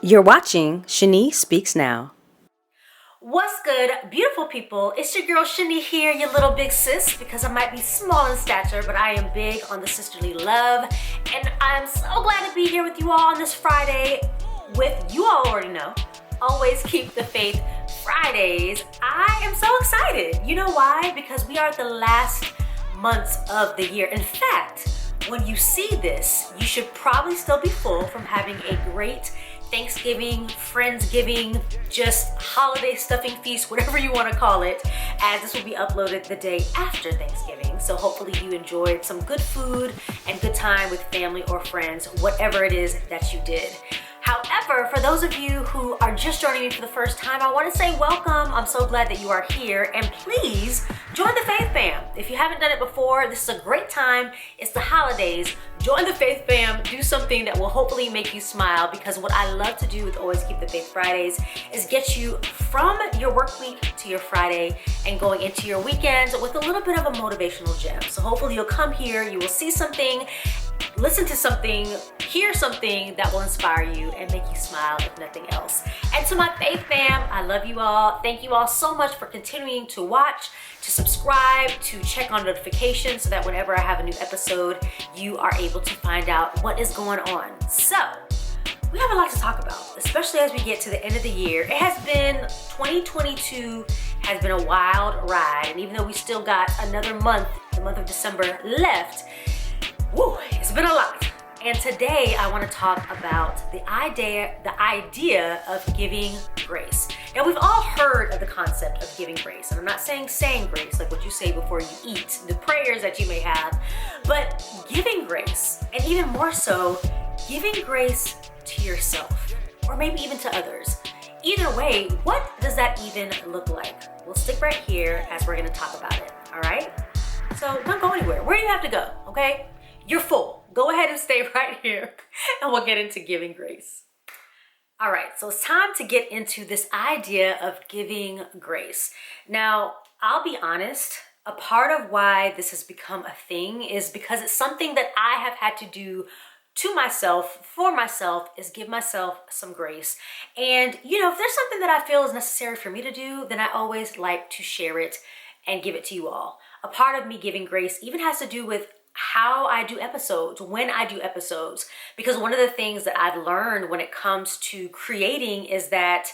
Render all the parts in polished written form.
You're watching Shani Speaks Now. What's good, beautiful people? It's your girl Shani here, your little big sis, because I might be small in stature, but I am big on the sisterly love. And I'm so glad to be here with you all on this Friday with, you all already know, Always Keep the Faith Fridays. I am so excited. You know why? Because we are at the last months of the year. In fact, when you see this, you should probably still be full from having a great Thanksgiving, Friendsgiving, just holiday stuffing feast, whatever you want to call it, as this will be uploaded the day after Thanksgiving. So hopefully you enjoyed some good food and good time with family or friends, whatever it is that you did. However, for those of you who are just joining me for the first time, I want to say welcome. I'm so glad that you are here, and please join the Faith Fam. If you haven't done it before, this is a great time. It's the holidays. Join the Faith Fam. Do something that will hopefully make you smile, because what I love to do with Always Keep the Faith Fridays is get you from your work week to your Friday and going into your weekends with a little bit of a motivational gem. So hopefully you'll come here, you will see something, listen to something, hear something that will inspire you and make you smile, if nothing else. And to my Faith Fam, I love you all. Thank you all so much for continuing to watch, to subscribe, to check on notifications so that whenever I have a new episode, you are able to find out what is going on. So, we have a lot to talk about, especially as we get to the end of the year. It has been, 2022 has been a wild ride, and even though we still got another month, the month of December left, woo, it's been a lot. And today I want to talk about the idea of giving grace. Now, we've all heard of the concept of giving grace, and I'm not saying grace like what you say before you eat, the prayers that you may have, but giving grace, and even more so, giving grace to yourself, or maybe even to others. Either way, what does that even look like? We'll stick right here as we're going to talk about it, all right? So don't go anywhere. Where do you have to go, okay? You're full. Go ahead and stay right here, and we'll get into giving grace. All right, so it's time to get into this idea of giving grace. Now, I'll be honest, a part of why this has become a thing is because it's something that I have had to do to myself, for myself, is give myself some grace. And, you know, if there's something that I feel is necessary for me to do, then I always like to share it and give it to you all. A part of me giving grace even has to do with how I do episodes, when I do episodes, because one of the things that I've learned when it comes to creating is that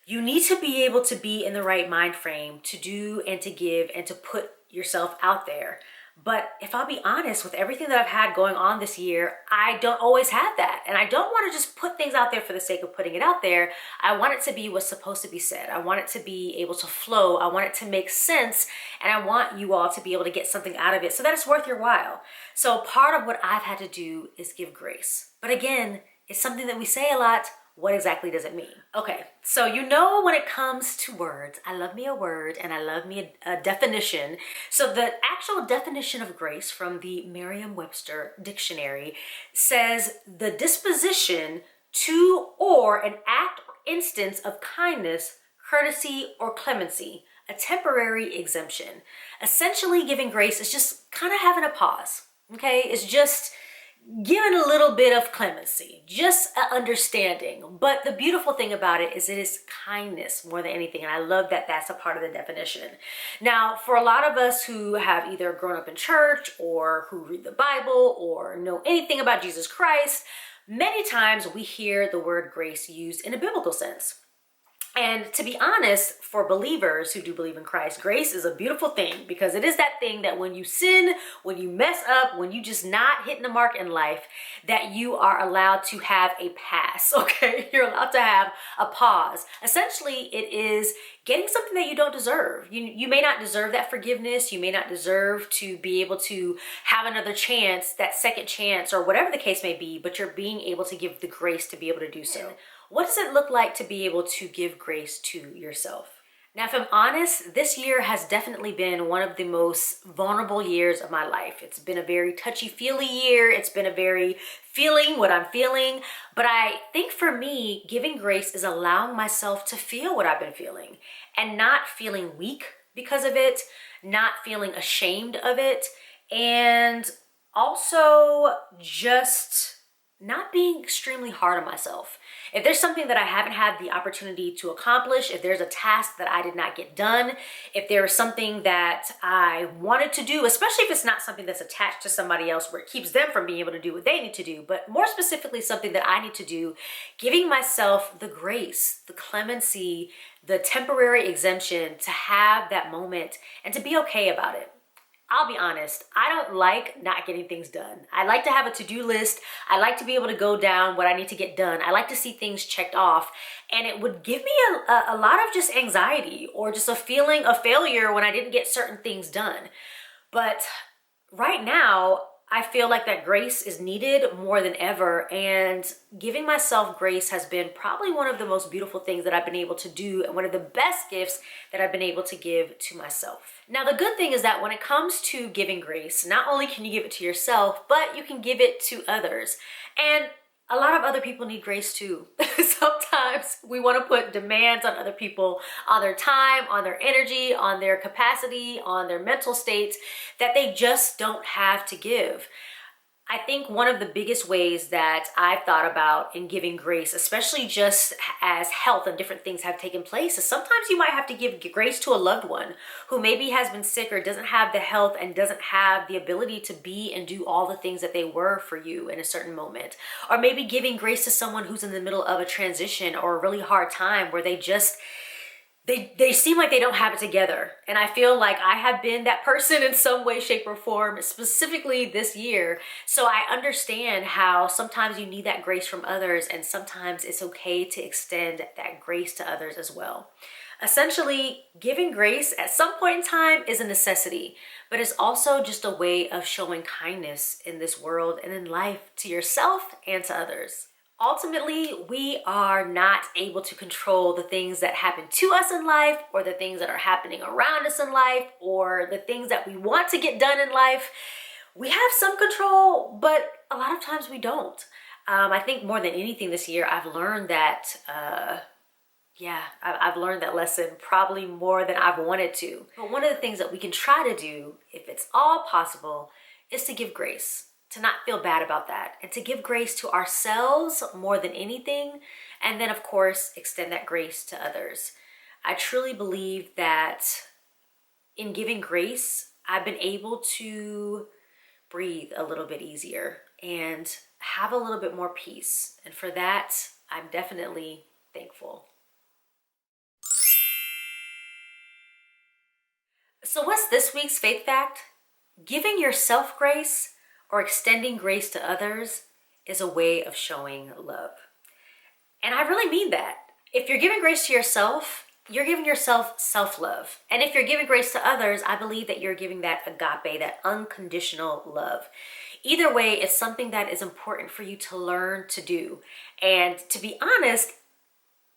you need to be able to be in the right mind frame to do and to give and to put yourself out there. But if I'll be honest, with everything that I've had going on this year, I don't always have that. And I don't want to just put things out there for the sake of putting it out there. I want it to be what's supposed to be said. I want it to be able to flow. I want it to make sense. And I want you all to be able to get something out of it so that it's worth your while. So part of what I've had to do is give grace. But again, it's something that we say a lot. What exactly does it mean? Okay, so you know, when it comes to words, I love me a word and I love me a definition. So the actual definition of grace from the Merriam-Webster dictionary says the disposition to or an act or instance of kindness, courtesy, or clemency, a temporary exemption. Essentially, giving grace is just kind of having a pause, okay? It's just given a little bit of clemency, just an understanding. But the beautiful thing about it is kindness more than anything. And I love that that's a part of the definition. Now, for a lot of us who have either grown up in church or who read the Bible or know anything about Jesus Christ, many times we hear the word grace used in a biblical sense. And to be honest, for believers who do believe in Christ, grace is a beautiful thing, because it is that thing that when you sin, when you mess up, when you just not hitting the mark in life, that you are allowed to have a pass, okay? You're allowed to have a pause. Essentially, it is getting something that you don't deserve. You may not deserve that forgiveness. You may not deserve to be able to have another chance, that second chance, or whatever the case may be, but you're being able to give the grace to be able to do so. What does it look like to be able to give grace to yourself? Now, if I'm honest, this year has definitely been one of the most vulnerable years of my life. It's been a very touchy-feely year. It's been a very feeling what I'm feeling. But I think for me, giving grace is allowing myself to feel what I've been feeling and not feeling weak because of it, not feeling ashamed of it, and also just not being extremely hard on myself. If there's something that I haven't had the opportunity to accomplish, if there's a task that I did not get done, if there is something that I wanted to do, especially if it's not something that's attached to somebody else where it keeps them from being able to do what they need to do, but more specifically something that I need to do, giving myself the grace, the clemency, the temporary exemption to have that moment and to be okay about it. I'll be honest, I don't like not getting things done. I like to have a to-do list. I like to be able to go down what I need to get done. I like to see things checked off. And it would give me a lot of just anxiety or just a feeling of failure when I didn't get certain things done. But right now, I feel like that grace is needed more than ever, and giving myself grace has been probably one of the most beautiful things that I've been able to do and one of the best gifts that I've been able to give to myself. Now, the good thing is that when it comes to giving grace, not only can you give it to yourself, but you can give it to others. And a lot of other people need grace too. Sometimes we want to put demands on other people, on their time, on their energy, on their capacity, on their mental states that they just don't have to give. I think one of the biggest ways that I've thought about in giving grace, especially just as health and different things have taken place, is sometimes you might have to give grace to a loved one who maybe has been sick or doesn't have the health and doesn't have the ability to be and do all the things that they were for you in a certain moment. Or maybe giving grace to someone who's in the middle of a transition or a really hard time where they seem like they don't have it together. And I feel like I have been that person in some way, shape, or form, specifically this year. So I understand how sometimes you need that grace from others, and sometimes it's okay to extend that grace to others as well. Essentially, giving grace at some point in time is a necessity, but it's also just a way of showing kindness in this world and in life to yourself and to others. Ultimately, we are not able to control the things that happen to us in life or the things that are happening around us in life or the things that we want to get done in life. We have some control, but a lot of times we don't. I think more than anything this year, I've learned that, I've learned that lesson probably more than I've wanted to. But one of the things that we can try to do, if it's all possible, is to give grace. To not feel bad about that, and to give grace to ourselves more than anything, and then of course extend that grace to others. I truly believe that in giving grace, I've been able to breathe a little bit easier and have a little bit more peace, and for that, I'm definitely thankful. So what's this week's faith fact? Giving yourself grace or extending grace to others is a way of showing love. And I really mean that. If you're giving grace to yourself, you're giving yourself self-love. And if you're giving grace to others, I believe that you're giving that agape, that unconditional love. Either way, it's something that is important for you to learn to do. And to be honest,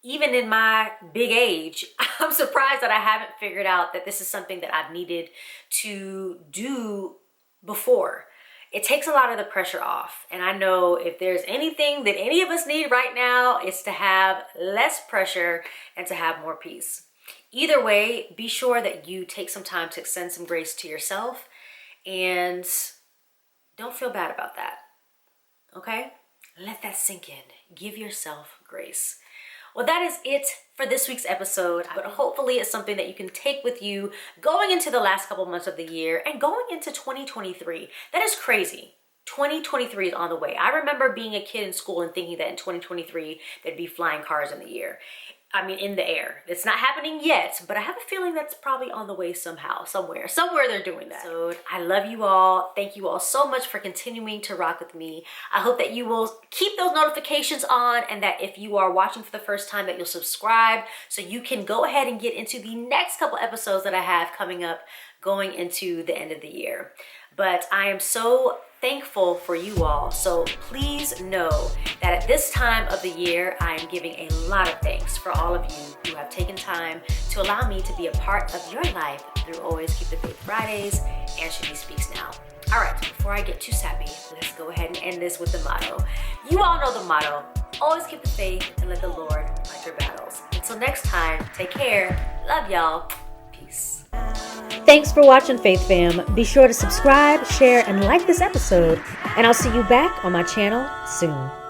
even in my big age, I'm surprised that I haven't figured out that this is something that I've needed to do before. It takes a lot of the pressure off. And I know if there's anything that any of us need right now, it's to have less pressure and to have more peace. Either way, be sure that you take some time to extend some grace to yourself and don't feel bad about that. Okay? Let that sink in. Give yourself grace. Well, that is it for this week's episode, but hopefully it's something that you can take with you going into the last couple months of the year and going into 2023. That is crazy. 2023 is on the way. I remember being a kid in school and thinking that in 2023 there'd be flying cars in the air. In the air. It's not happening yet, but I have a feeling that's probably on the way somehow, somewhere they're doing that. So I love you all. Thank you all so much for continuing to rock with me. I hope that you will keep those notifications on, and that if you are watching for the first time, that you'll subscribe so you can go ahead and get into the next couple episodes that I have coming up going into the end of the year. But I am so thankful for you all. So please know that at this time of the year, I am giving a lot of thanks for all of you who have taken time to allow me to be a part of your life through Always Keep the Faith Fridays and Shani Speaks Now. All right, before I get too sappy, let's go ahead and end this with the motto. You all know the motto: always keep the faith and let the Lord fight your battles. Until next time, take care. Love y'all. Peace. Thanks for watching, Faith Fam. Be sure to subscribe, share, and like this episode, and I'll see you back on my channel soon.